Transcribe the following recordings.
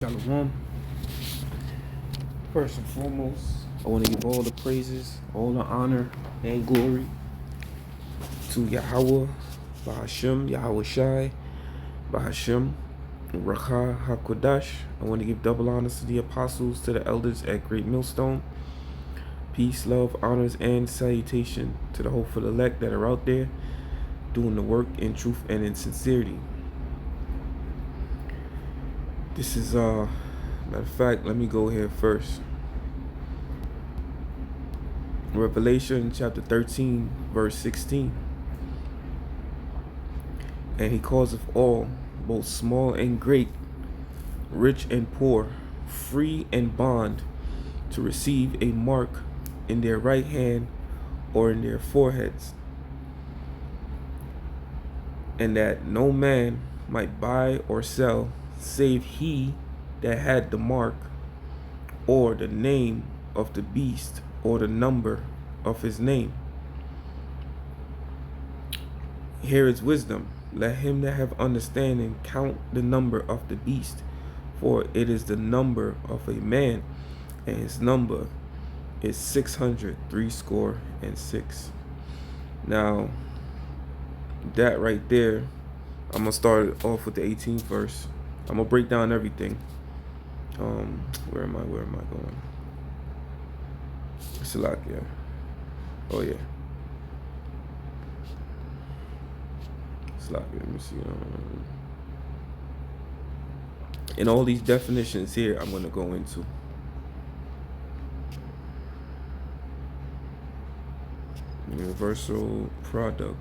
Shalom. First and foremost, I want to give all the praises, all the honor, and glory to Yahweh, Bahashem, Yahweh Shai, Bahashem, Racha HaKodash. I want to give double honors to the apostles, to the elders at Great Millstone. Peace, love, honors, and salutation to the hopeful elect that are out there doing the work in truth and in sincerity. This is, matter of fact, let me go here first. Revelation chapter 13, verse 16. And he causeth all, both small and great, rich and poor, free and bond, to receive a mark in their right hand or in their foreheads, and that no man might buy or sell save he that had the mark, or the name of the beast, or the number of his name. Here is wisdom. Let him that have understanding count the number of the beast, for it is the number of a man, and his number is 666. Now, that right there, I'm gonna start off with the 18th verse. I'm gonna break down everything. Where am I going? Salakia. Oh yeah. Salakia. Let me see. And all these definitions here, I'm gonna go into. Universal product.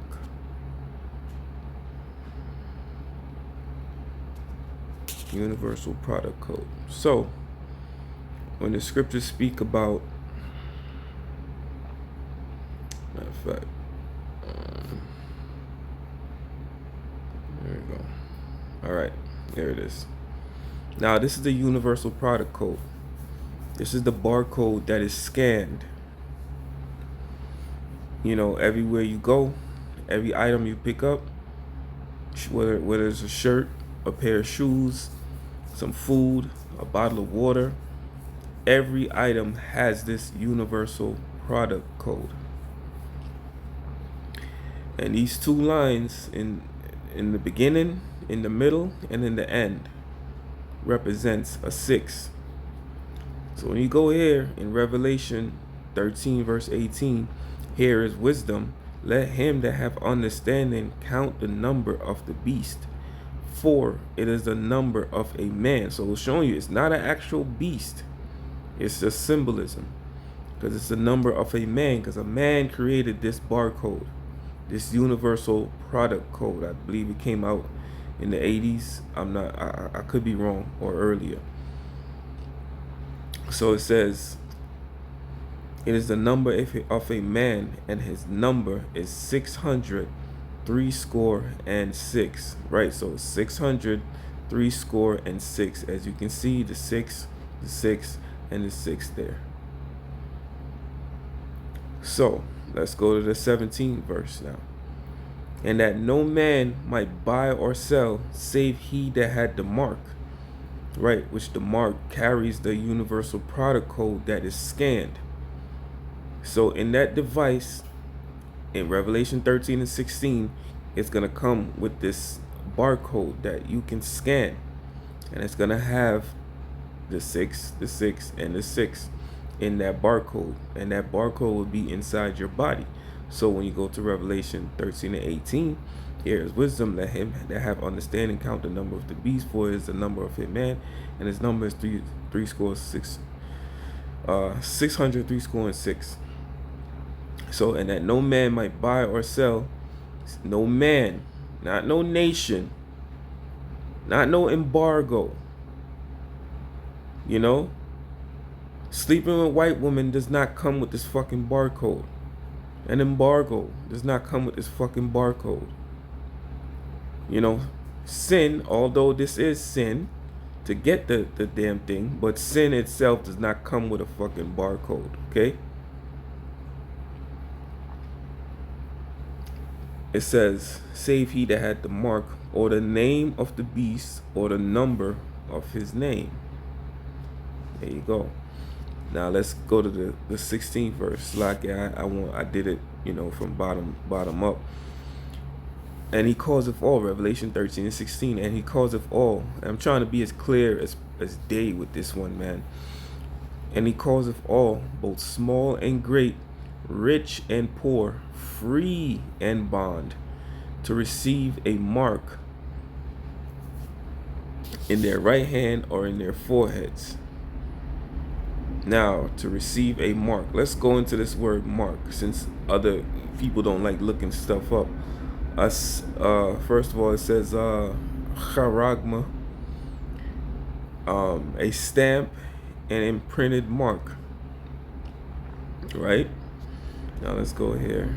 Universal product code. So, when the scriptures speak about, matter of fact, there we go. All right, there it is. Now, this is the universal product code. This is the barcode that is scanned. You know, everywhere you go, every item you pick up, whether it's a shirt, a pair of shoes, some food, a bottle of water, every item has this universal product code. And these two lines in the beginning, in the middle, and in the end represents a 6. So when you go here in Revelation 13 verse 18, here is wisdom. Let him that have understanding count the number of the beast, for it is the number of a man. So it's showing you it's not an actual beast. It's just symbolism, because it's the number of a man, because a man created this barcode, this universal product code. I believe it came out in the 80s. I could be wrong, or earlier. So it says, it is the number of a man, and his number is 666. Right? So 666. As you can see, the 6, and the 6 there. So let's go to the 17th verse now. And that no man might buy or sell save he that had the mark, right? Which the mark carries the universal product code that is scanned. So in that device, in Revelation 13 and 16, it's going to come with this barcode that you can scan. And it's going to have the 6, and the 6 in that barcode. And that barcode will be inside your body. So when you go to Revelation 13 and 18, here is wisdom. Let him that have understanding count the number of the beast, for it is the number of a man, and his number is 666. So, and that no man might buy or sell, no man, not no nation, not no embargo. You know, sleeping with white women does not come with this fucking barcode. An embargo does not come with this fucking barcode. You know, sin, although this is sin to get the damn thing, but sin itself does not come with a fucking barcode, okay? It says, save he that had the mark, or the name of the beast, or the number of his name. There you go. Now let's go to the 16th verse. Like I did it, from bottom up. And he causeth all, Revelation 13 and 16, and he causeth all. And I'm trying to be as clear as day with this one, man. And he causeth all, both small and great, rich and poor, free and bond, to receive a mark in their right hand or in their foreheads. Now, to receive a mark. Let's go into this word mark, since other people don't like looking stuff up. First of all, it says charagma, a stamp, an imprinted mark. Right? Now let's go here.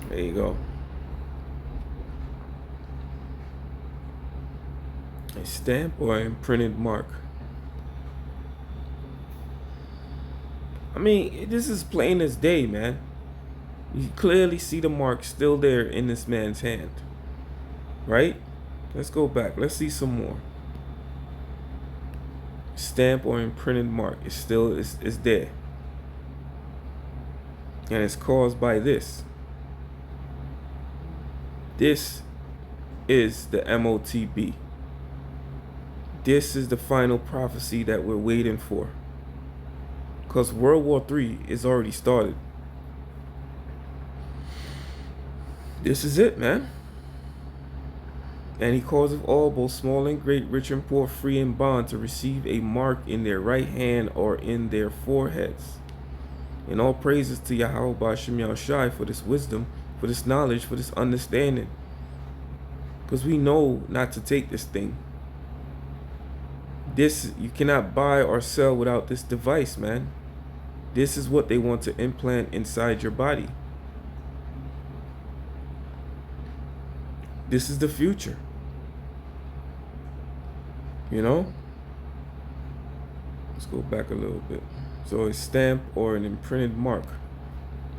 There you go. A stamp or an imprinted mark. I mean, this is plain as day, man. You clearly see the mark still there in this man's hand. Right? Let's go back. Let's see some more. Stamp or imprinted mark. It's still it's there. And it's caused by this. This is the MOTB. This is the final prophecy that we're waiting for. Because World War III is already started. This is it, man. And he causeth all, both small and great, rich and poor, free and bond, to receive a mark in their right hand or in their foreheads. And all praises to Yahweh B'Shem Yahushai for this wisdom, for this knowledge, for this understanding. Because we know not to take this thing. This, you cannot buy or sell without this device, man. This is what they want to implant inside your body. This is the future. Let's go back a little bit. So a stamp or an imprinted mark.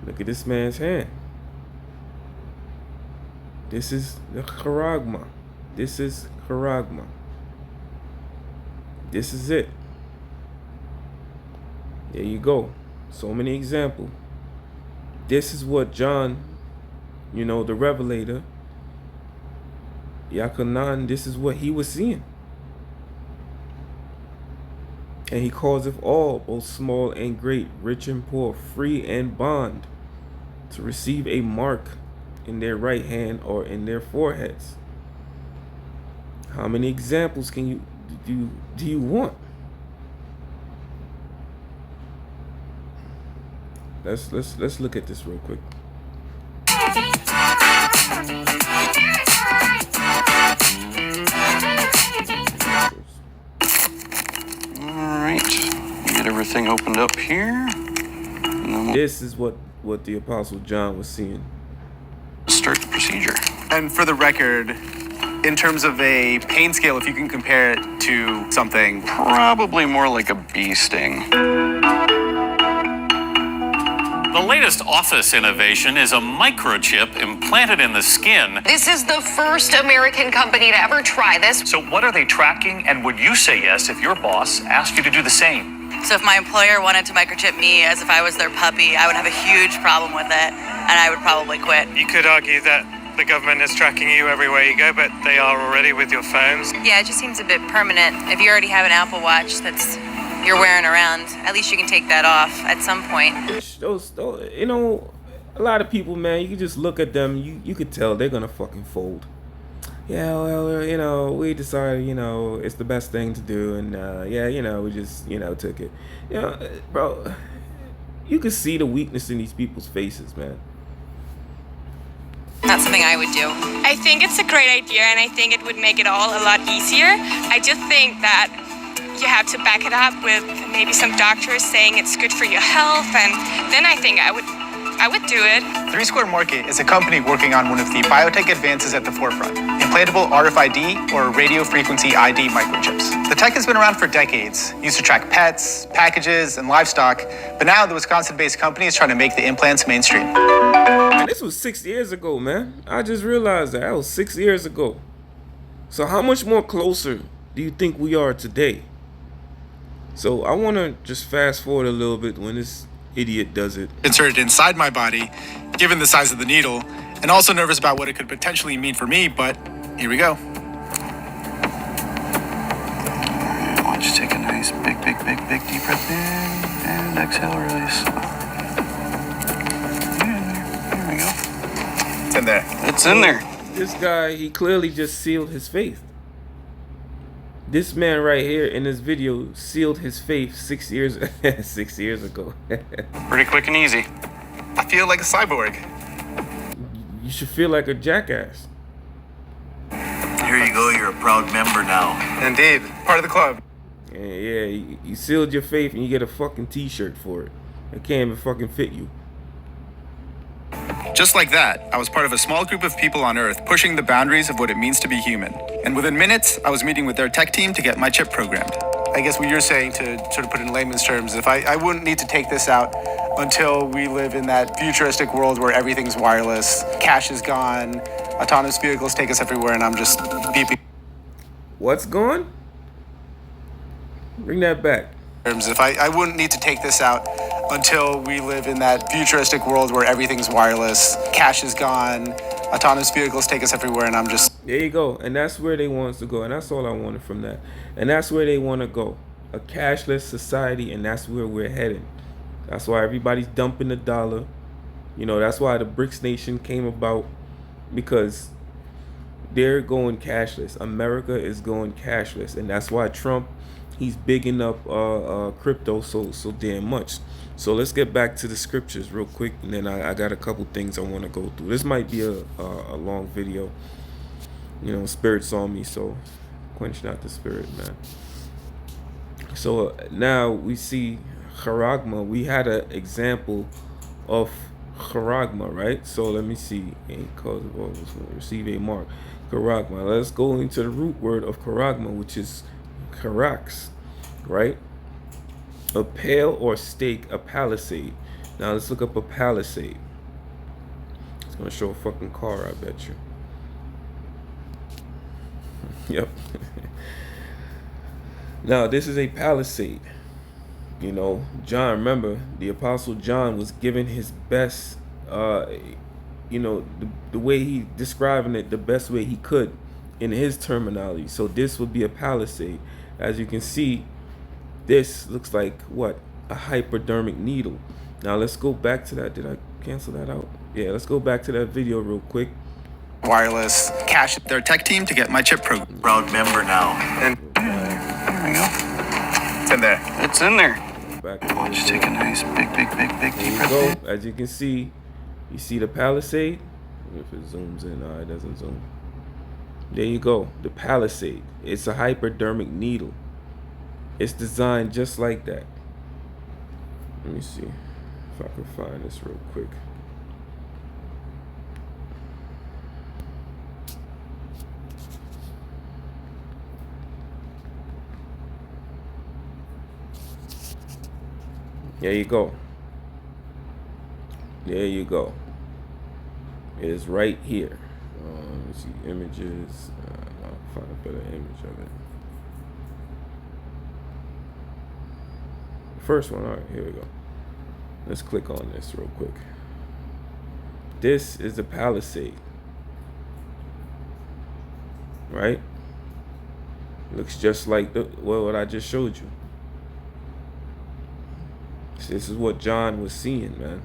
Look at this man's hand. This is the charagma. This is charagma. This is it. There you go. So many examples. This is what John, the Revelator, Yachanan, this is what he was seeing. And he causeth all, both small and great, rich and poor, free and bond, to receive a mark in their right hand or in their foreheads. How many examples do you want? Let's look at this real quick. Get everything opened up here. This is what the Apostle John was seeing. Start the procedure. And for the record, in terms of a pain scale, if you can compare it to something, Probably more like a bee sting. The latest office innovation is a microchip implanted in the skin. This is the first American company to ever try this. So what are they tracking, and would you say yes if your boss asked you to do the same? So if my employer wanted to microchip me as if I was their puppy, I would have a huge problem with it, and I would probably quit. You could argue that the government is tracking you everywhere you go, but they are already with your phones. Yeah, it just seems a bit permanent. If you already have an Apple Watch you're wearing around, at least you can take that off at some point. Those, a lot of people, man, you can just look at them, you could tell they're gonna fucking fold. Yeah, well, we decided, it's the best thing to do, and we just, took it. Bro, you can see the weakness in these people's faces, man. Not something I would do. I think it's a great idea, and I think it would make it all a lot easier. I just think that you have to back it up with maybe some doctors saying it's good for your health, and then I think I would do it. 3 Square Market is a company working on one of the biotech advances at the forefront, implantable RFID or radio frequency ID microchips. The tech has been around for decades, used to track pets, packages, and livestock, but now the Wisconsin-based company is trying to make the implants mainstream. And this was 6 years ago, man. I just realized that was 6 years ago. So how much more closer do you think we are today? So I want to just fast forward a little bit when this idiot does it. Inserted inside my body, given the size of the needle, and also nervous about what it could potentially mean for me, but here we go. I want you to take a nice big deep breath in and exhale, release. There we go. It's in there. It's in there. This guy, he clearly just sealed his faith. This man right here in this video sealed his faith 6 years 6 years ago. Pretty quick and easy. I feel like a cyborg. You should feel like a jackass. Here you go, you're a proud member now. Indeed, part of the club. And yeah, you sealed your faith and you get a fucking t-shirt for it. It can't even fucking fit you. Just like that, I was part of a small group of people on Earth pushing the boundaries of what it means to be human. And within minutes, I was meeting with their tech team to get my chip programmed. I guess what you're saying, to sort of put it in layman's terms, if I wouldn't need to take this out until we live in that futuristic world where everything's wireless, cash is gone, autonomous vehicles take us everywhere, and I'm just beeping. What's gone? Bring that back. If I wouldn't need to take this out until we live in that futuristic world where everything's wireless, cash is gone, autonomous vehicles take us everywhere, and I'm just... There you go. And that's where they want us to go. And that's all I wanted from that. And that's where they want to go. A cashless society, and that's where we're heading. That's why everybody's dumping the dollar. You know, that's why the BRICS nation came about, because they're going cashless. America is going cashless. And that's why Trump, he's bigging up crypto so damn much. So let's get back to the scriptures real quick, and then I got a couple things I want to go through. This might be a long video. You know, spirit's on me, so quench not the spirit, man. So now we see charagma. We had an example of charagma, right? So let me see. Receive a mark. Charagma. Let's go into the root word of charagma, which is charax, right? A pale or stake, a palisade. Now let's look up a palisade. It's gonna show a fucking car, I bet you. Yep. Now this is a palisade. You know, John, remember, the Apostle John was giving his best, you know, the way he describing it the best way he could in his terminology. So this would be a palisade. As you can see, this looks like what? A hypodermic needle. Now let's go back to that. Did I cancel that out? Yeah, let's go back to that video real quick. Wireless, cash their tech team to get my chip programmed. Proud member now. And There we go. it's in there. It's in there. Back I want you to take a nice big deep there breath you in. go. As you can see, you see the palisade. If it zooms in, it doesn't zoom. There you go. The palisade. It's a hypodermic needle. It's designed just like that. Let me see if I can find this real quick. There you go. There you go. It is right here. Let me see images. I'll find a better image of it. First one. All right, here we go. Let's click on this real quick. This is the palisade. Right? Looks just like what I just showed you. This is what John was seeing, man.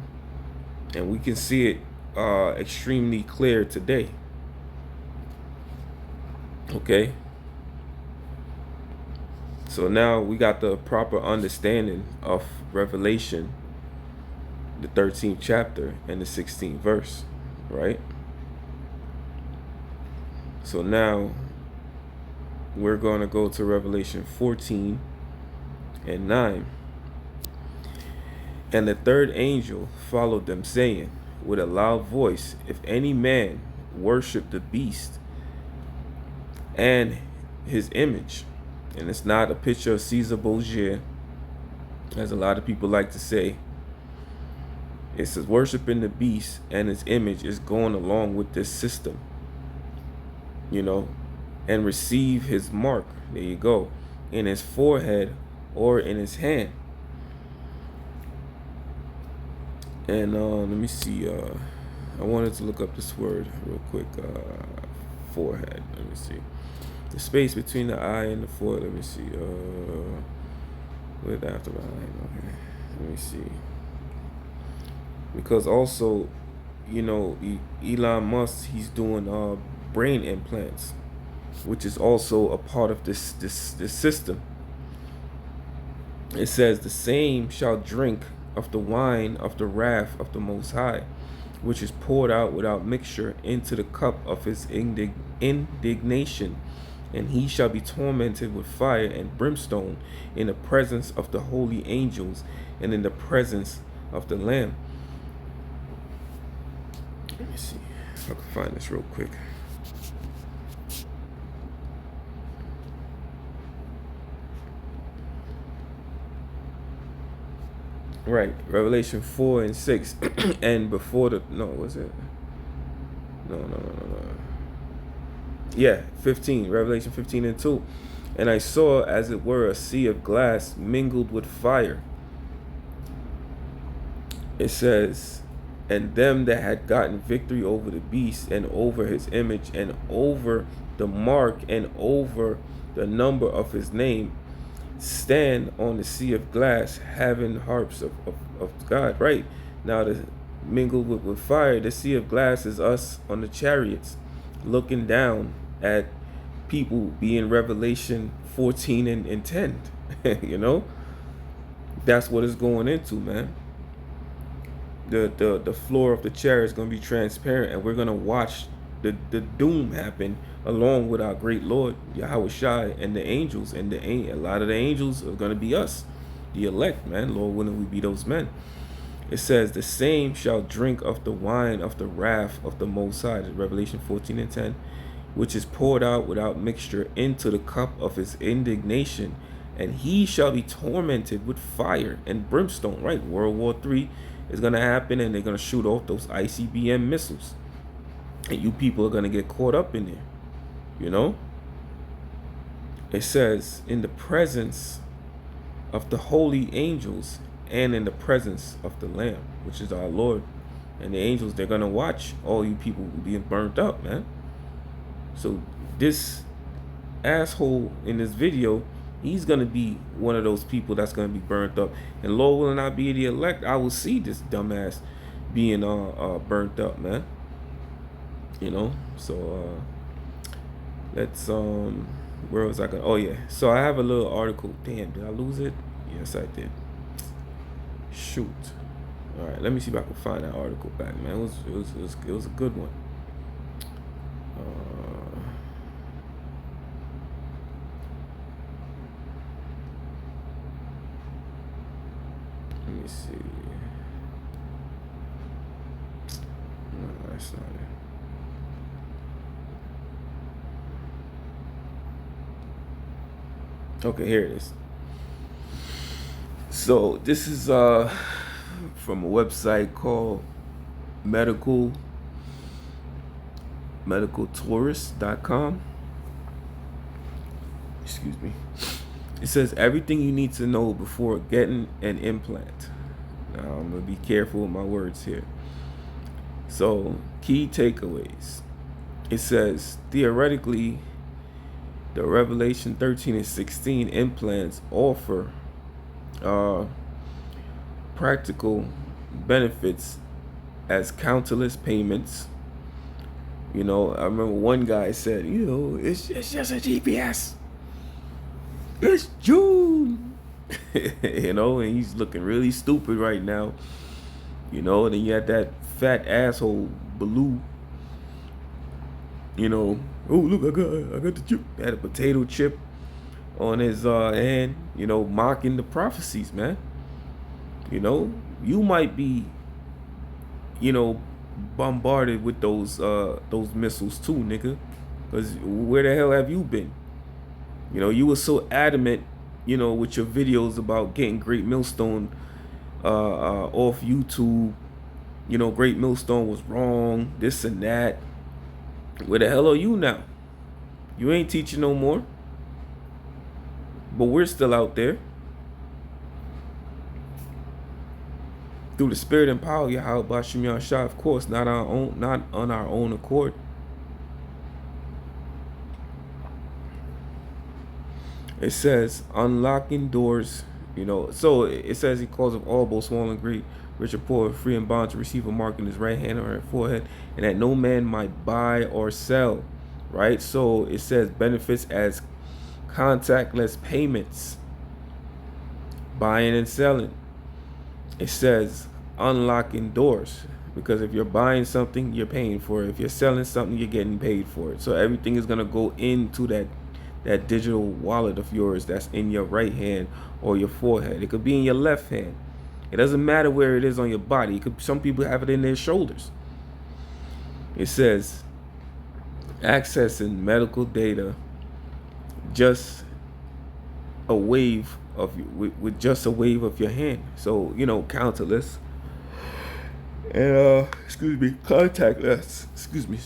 And we can see it extremely clear today. Okay? So now we got the proper understanding of Revelation, the 13th chapter and the 16th verse, right? So now we're going to go to Revelation 14 and 9. And the third angel followed them, saying with a loud voice, if any man worship the beast and his image. And it's not a picture of Caesar Borgia, as a lot of people like to say. It says worshiping the beast and his image is going along with this system, you know, and receive his mark. There you go. In his forehead or in his hand. And let me see. I wanted to look up this word real quick. Forehead. Let me see. The space between the eye and the forehead. Let me see. With after the eye. Okay. Let me see. Because also, you know, Elon Musk, he's doing brain implants, which is also a part of this system. It says the same shall drink of the wine of the wrath of the Most High, which is poured out without mixture into the cup of his indignation, and he shall be tormented with fire and brimstone in the presence of the holy angels and in the presence of the Lamb. Let me see if I can find this real quick. Right, Revelation 4 and 6, and before the was it? No. Yeah, 15, Revelation 15 and 2. And I saw as it were a sea of glass mingled with fire. It says, and them that had gotten victory over the beast and over his image and over the mark and over the number of his name stand on the sea of glass having harps of God. Right now, the mingled with fire, the sea of glass is us on the chariots looking down at people being Revelation 14 and 10. You know, that's what it's going into, man. The floor of the chair is going to be transparent, and we're going to watch the doom happen along with our great Lord Yahweh Shai and the angels. And a lot of the angels are going to be us, the elect, man. Lord willing, we be those men. It says the same shall drink of the wine of the wrath of the Most High, Revelation 14 and 10, which is poured out without mixture into the cup of his indignation, and he shall be tormented with fire and brimstone. Right, World War III is going to happen, and they're going to shoot off those ICBM missiles, and you people are going to get caught up in there, you know. It says in the presence of the holy angels and in the presence of the Lamb, which is our Lord. And the angels, they're going to watch all you people being burnt up, man. So this asshole in this video, he's going to be one of those people that's going to be burnt up. And Lord will not be the elect. I will see this dumbass being burnt up, man. You know, so let's where was I going? Oh yeah, so I have a little article. Damn, did I lose it? Yes, I did. Shoot. All right, let me see if I can find that article back, man. It was a good one. Let me see. No, that's not it. Okay, here it is. So this is from a website called medicaltourist.com. Excuse me. It says everything you need to know before getting an implant. Now I'm gonna be careful with my words here. So key takeaways. It says theoretically, the Revelation 13 and 16 implants offer practical benefits as countless payments. You know, I remember one guy said, you know, it's just a GPS. It's June. You know, and he's looking really stupid right now. You know, and then you had that fat asshole Baloo. You know, oh look, I got the chip. Had a potato chip on his hand. You know, mocking the prophecies, man. You know, you might be, you know, bombarded with those missiles too, nigga. Because where the hell have you been? You know, you were so adamant, you know, with your videos about getting Great Millstone off YouTube. You know, Great Millstone was wrong, this and that. Where the hell are you now? You ain't teaching no more. But we're still out there. Through the spirit and power of Yahweh Bashim Yahshua, of course, not on our own accord. It says unlocking doors, you know. So it says he calls of all, both small and great, rich and poor, free and bond, to receive a mark in his right hand or forehead, and that no man might buy or sell. Right? So it says benefits as contactless payments, buying and selling. It says unlocking doors, because if you're buying something, you're paying for it. If you're selling something, you're getting paid for it. So everything is going to go into that digital wallet of yours that's in your right hand or your forehead. It could be in your left hand. It doesn't matter where it is on your body. It could, some people have it in their shoulders. It says accessing medical data, just a wave of with just a wave of your hand. So, you know, counterless and contactless. Excuse me,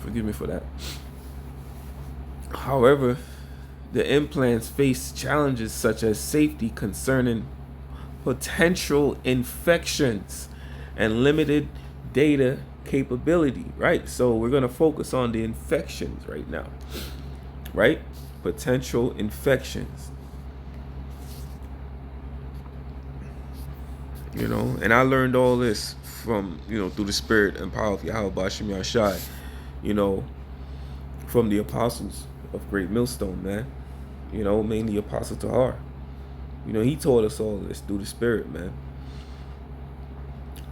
forgive me for that. However, the implants face challenges such as safety concerning potential infections and limited data capability, right? So we're going to focus on the infections right now, right? Potential infections. You know, and I learned all this from, you know, through the spirit and power of Yahweh Bashim Yahshai, you know, from the apostles of Great Millstone, man. You know, mainly Apostle Tahar. You know, he taught us all this through the spirit, man.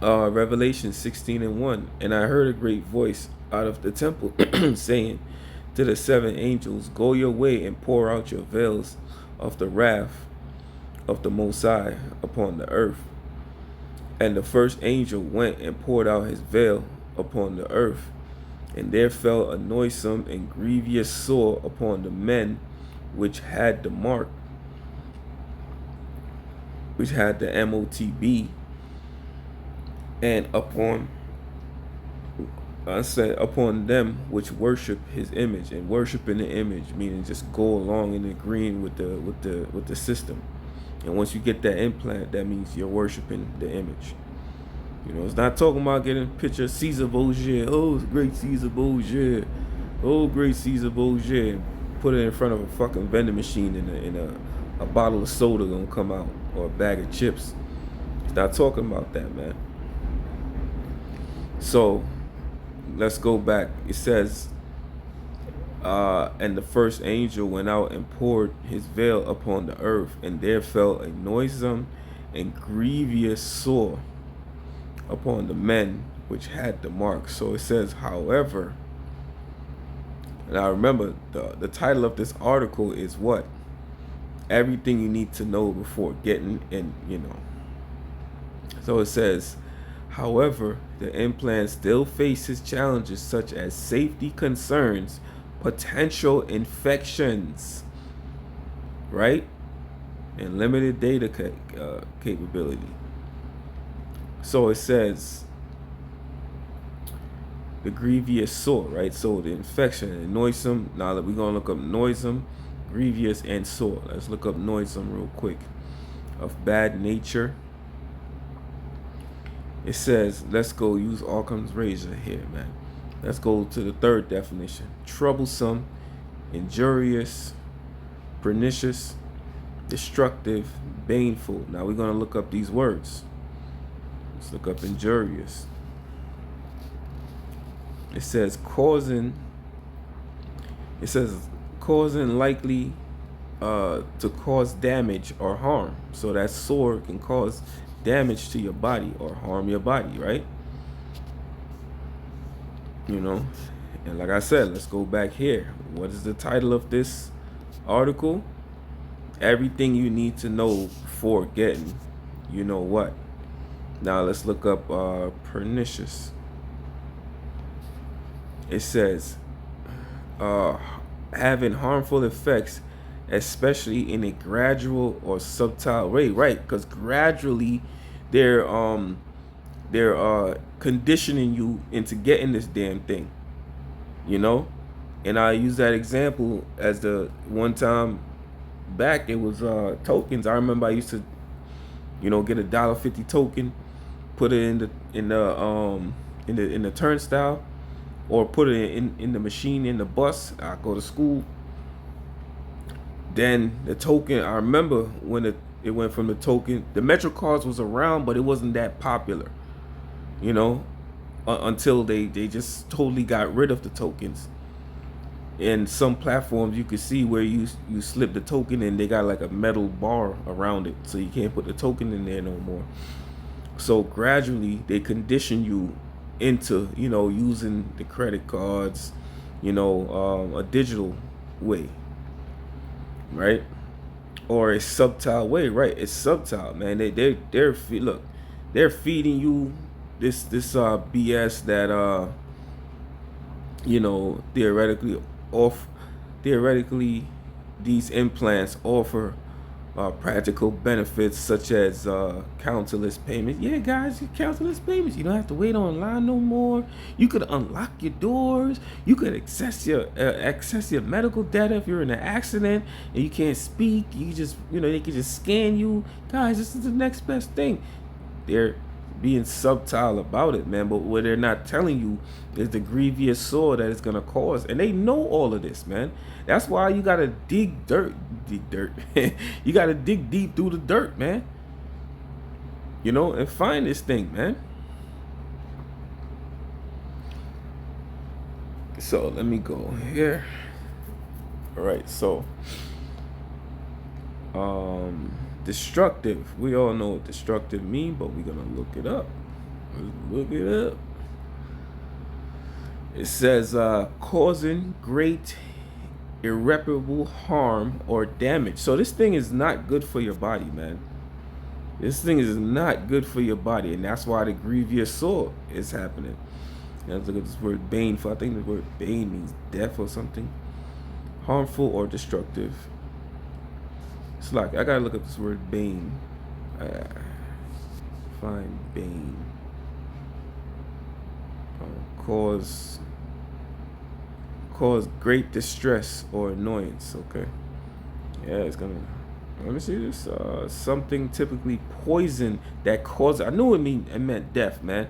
Revelation 16:1. And I heard a great voice out of the temple saying to the 7 angels, go your way and pour out your veils of the wrath of the Most High upon the earth. And the first angel went and poured out his veil upon the earth. And there fell a noisome and grievous sore upon the men which had the mark, which had the MOTB, and upon them which worship his image. And worshiping the image meaning just go along and agreeing with the system. And once you get that implant, that means you're worshiping the image. You know, it's not talking about getting a picture of Caesar Borgia. Oh, it's great Caesar Borgia. Oh, great Caesar Borgia. Put it in front of a fucking vending machine and a bottle of soda gonna come out, or a bag of chips. It's not talking about that, man. So let's go back. It says, and the first angel went out and poured his veil upon the earth, and there fell a noisome and grievous sore upon the men which had the mark. So it says, however, now remember, the title of this article is what? Everything you need to know before getting in, you know. So it says, however, the implant still faces challenges such as safety concerns, potential infections, right? And limited data capability. So it says the grievous sore, right? So the infection and noisome. Now that we're gonna look up noisome, grievous, and sore. Let's look up noisome real quick. Of bad nature. It says, let's go use Occam's razor here, man. Let's go to the third definition. Troublesome, injurious, pernicious, destructive, baneful. Now we're gonna look up these words. Let's look up injurious. It says causing likely to cause damage or harm. So that sore can cause damage to your body or harm your body, right? You know, and like I said, let's go back here. What is the title of this article? Everything you need to know before getting, you know what. Now let's look up pernicious. It says uh, having harmful effects, especially in a gradual or subtle way, right? Because gradually they're conditioning you into getting this damn thing, you know. And I use that example as the one time back, it was tokens. I remember I used to, get $1.50 token, put it in the turnstile, or put it in the machine in the bus. I go to school. Then the token, I remember when it went from the token, the Metro cards was around, but it wasn't that popular, you know, until they just totally got rid of the tokens. In some platforms, you could see where you slip the token and they got like a metal bar around it, so you can't put the token in there no more. So gradually they condition you into, using the credit cards, a digital way, right? Or a subtle way, right? It's subtle, man. Look, they're feeding you this BS that theoretically these implants offer practical benefits such as countless payments. Yeah, guys, countless payments. You don't have to wait online no more. You could unlock your doors. You could access your medical data if you're in an accident and you can't speak. You just, they can just scan you. Guys, this is the next best thing. They're being subtle about it, man. But what they're not telling you is the grievous sore that it's gonna cause, and they know all of this, man. That's why you gotta dig dirt. You gotta dig deep through the dirt, man. And find this thing, man. So let me go here. All right, so destructive. We all know what destructive mean, but we're gonna look it up. Let's look it up. It says causing great irreparable harm or damage. So this thing is not good for your body, man. This thing is not good for your body, and that's why the grievous sore is happening. Let's look at this word baneful. I think the word bane means death or something. Harmful or destructive. It's like I gotta look up this word bane. Find bane. Cause great distress or annoyance. Okay. Yeah, it's gonna. Let me see this. Something typically poison that causes. I knew it meant death, man.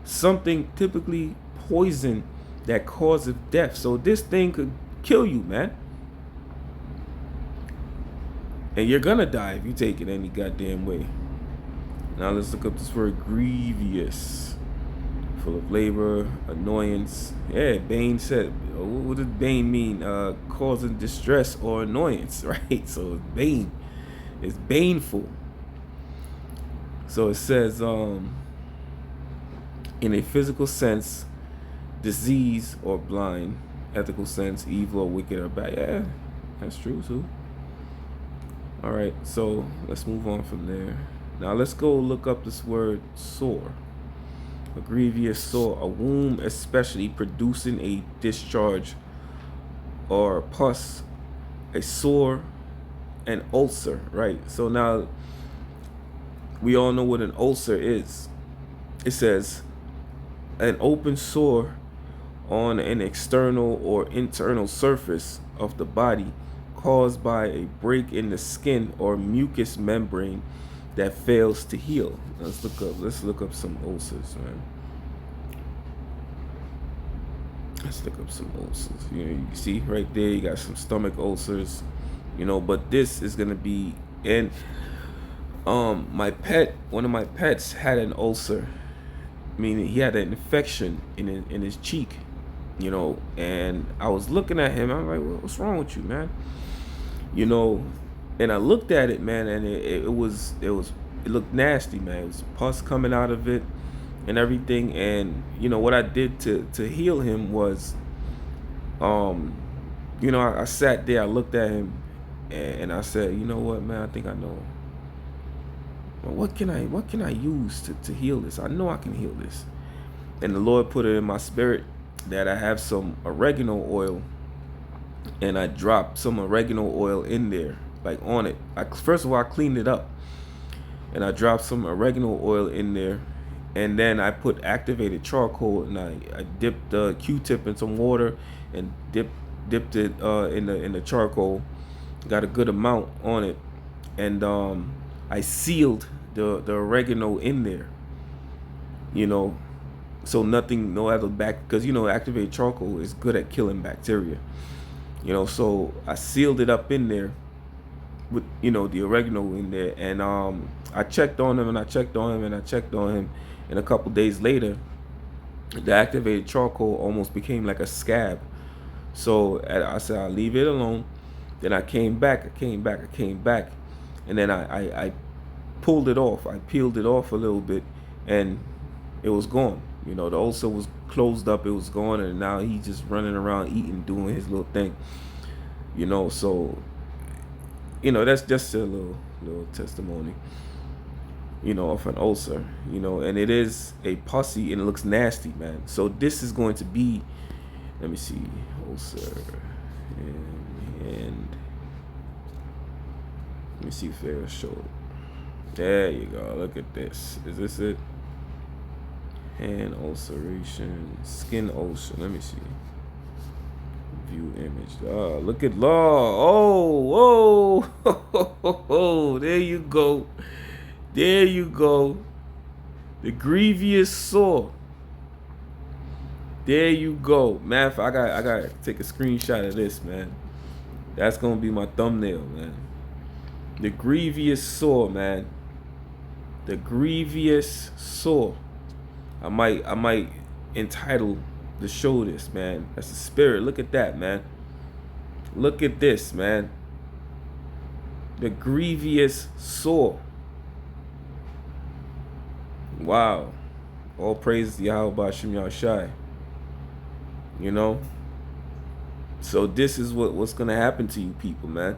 Something typically poison that causes death. So this thing could kill you, man. And you're gonna die if you take it any goddamn way. Now let's look up this word grievous. Full of labor, annoyance. Yeah, Bane said, what does Bane mean? Causing distress or annoyance, right? So it's Bane. It's baneful. So it says, in a physical sense, disease or blind. Ethical sense, evil or wicked or bad. Yeah, that's true too. All right, so let's move on from there. Now let's go look up this word sore. A grievous sore, a wound especially producing a discharge or pus, a sore, an ulcer, right? So now we all know what an ulcer is. It says an open sore on an external or internal surface of the body caused by a break in the skin or mucous membrane that fails to heal. Let's look up some ulcers, man. Let's look up some ulcers. You see right there, you got some stomach ulcers, but this is gonna be, and one of my pets had an ulcer, meaning he had an infection in his cheek, and I was looking at him, I'm like, what's wrong with you, man? And I looked at it, man, and it looked nasty, man. It was pus coming out of it and everything. And what I did to heal him was, I sat there, I looked at him, and I said, you know what, man, I think I know. Well, what can I use to heal this? I know I can heal this. And the Lord put it in my spirit that I have some oregano oil and I dropped some oregano oil in there, like on it. First of all, I cleaned it up, and I dropped some oregano oil in there, and then I put activated charcoal, and I dipped the Q-tip in some water, and dipped it in the charcoal. Got a good amount on it, and I sealed the oregano in there, you know, so nothing, no other because activated charcoal is good at killing bacteria, so I sealed it up in there with the oregano in there, and I checked on him, and I checked on him, and I checked on him, and a couple days later the activated charcoal almost became like a scab. So I said I'll leave it alone. Then I came back, and then I pulled it off. I peeled it off a little bit, and it was gone. The ulcer was closed up, it was gone, and now he's just running around eating, doing his little thing. So that's just a little testimony, of an ulcer, and it is a pussy, and it looks nasty, man. So this is going to be, let me see, ulcer, and let me see if they'll show it. There you go. Look at this. Is this it? Hand ulceration, skin ulcer. Let me see. View image. Oh, look at law. Oh, there you go. There you go. The grevious sore. There you go, man. I gotta take a screenshot of this, man. That's gonna be my thumbnail, man. The grevious sore, man. The grevious sore. I might entitle the show this, man. That's the spirit. Look at that, man. Look at this, man. The grevious sore. Wow. All praise to Yahweh Bashim Yahshai. So this is what's gonna happen to you people, man.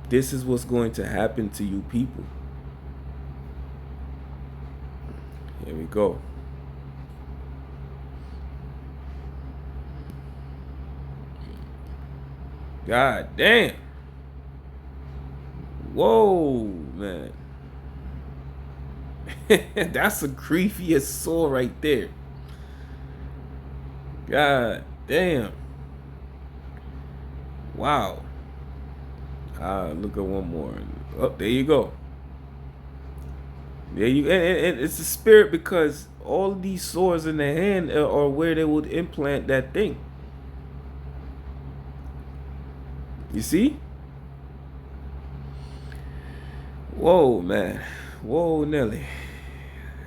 This is what's going to happen to you people. Here we go. God damn. Whoa, man. That's a grevious sore right there. God damn. Wow. Look at one more. Oh, there you go. There you and it's a spirit, because all of these sores in the hand are where they would implant that thing. You see? Whoa, man. Whoa, Nelly.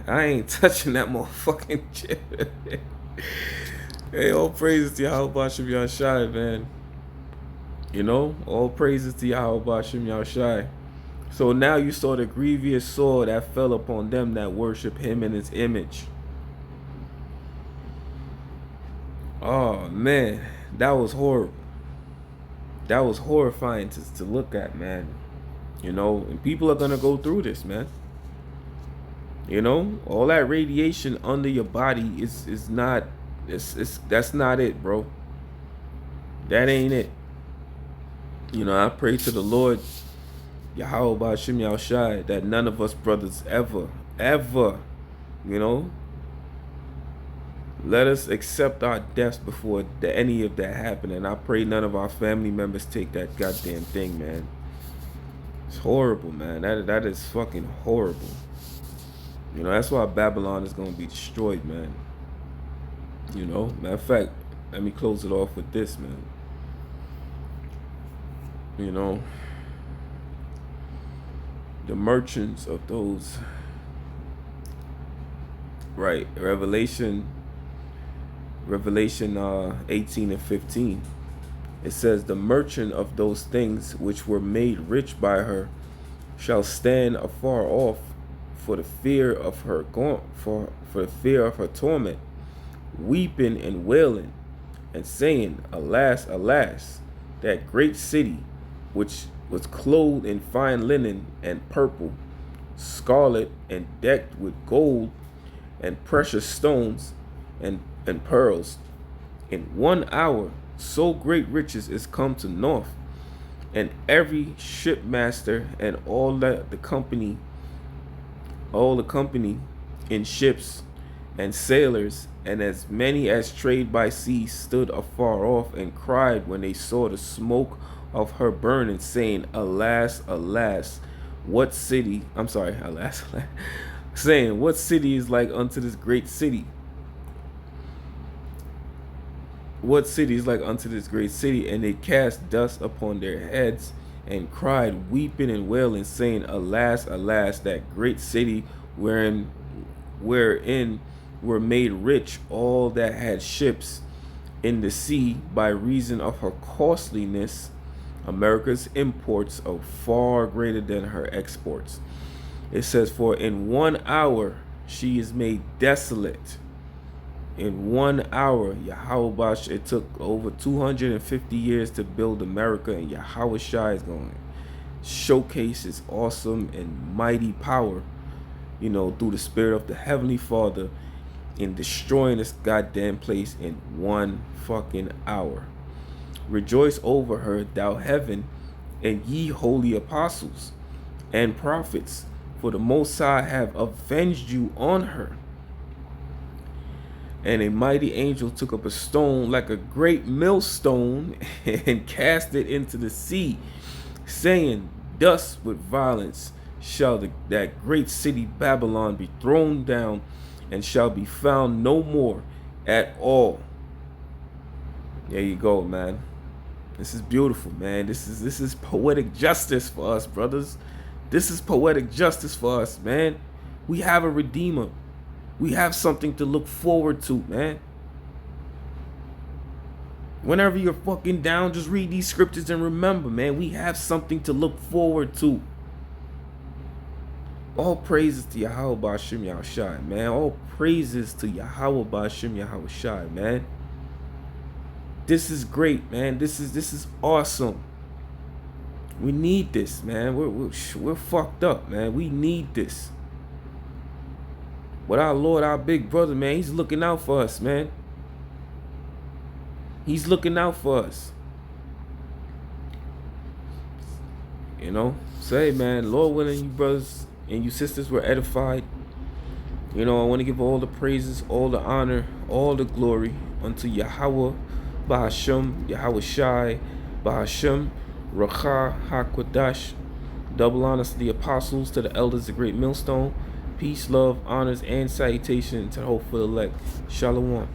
I ain't touching that motherfucking chip. Hey, all praises to Yahweh Bashim Yahshai, man. All praises to Yahweh Bashim Yahshai. So now you saw the grievous sore that fell upon them that worship him in his image. Oh, man. That was horrible. That was horrifying to look at, man. And people are going to go through this, man. All that radiation under your body is not, that's not it, bro. That ain't it. I pray to the Lord, Yahweh Bashim Yahushai, that none of us brothers ever, let us accept our deaths before any of that happen. And I pray none of our family members take that goddamn thing, man. It's horrible, man. That is fucking horrible. That's why Babylon is going to be destroyed, man. Matter of fact, let me close it off with this, man. The merchants of those, right, Revelation 18 and 15, it says, the merchant of those things which were made rich by her shall stand afar off for the fear of her for the fear of her torment, weeping and wailing, and saying, alas, alas, that great city which was clothed in fine linen and purple, scarlet, and decked with gold and precious stones and pearls. In 1 hour so great riches is come to north, and every shipmaster and all the company in ships and sailors, and as many as trade by sea, stood afar off and cried when they saw the smoke of her burning, saying, Alas, alas, what city, I'm sorry, alas, alas, saying, what city is like unto this great city? What city is like unto this great city? And they cast dust upon their heads and cried, weeping and wailing, saying, Alas, alas, that great city wherein were made rich all that had ships in the sea by reason of her costliness. America's imports are far greater than her exports. It says, for in 1 hour she is made desolate. In 1 hour, Yahweh, it took over 250 years to build America, and Yahweh Shai is going to showcase his awesome and mighty power, through the Spirit of the Heavenly Father, in destroying this goddamn place in 1 fucking hour. Rejoice over her, thou heaven, and ye holy apostles and prophets, for the Most High have avenged you on her. And a mighty angel took up a stone like a great millstone and cast it into the sea, saying, Thus with violence shall that great city Babylon be thrown down, and shall be found no more at all. There you go, man. This is beautiful, man. This is poetic justice for us, brothers. This is poetic justice for us, man. We have a Redeemer. We have something to look forward to, man. Whenever you're fucking down, just read these scriptures and remember, man, we have something to look forward to. All praises to Yahweh Ba'ashem Yahushai, man. All praises to Yahweh Ba'ashem Yahushai, man. This is great, man. This is awesome. We need this, man. We're fucked up, man. We need this. But our Lord, our big brother, man, he's looking out for us, man. He's looking out for us. Say, man, Lord willing, you brothers and you sisters were edified. I want to give all the praises, all the honor, all the glory unto Yahweh Ba'ashem, Yahweh Shai, Ba'ashem, Racha HaKodash. Double honors to the apostles, to the elders, the great millstone. Peace, love, honors, and salutation to the hopeful elect. Shalom.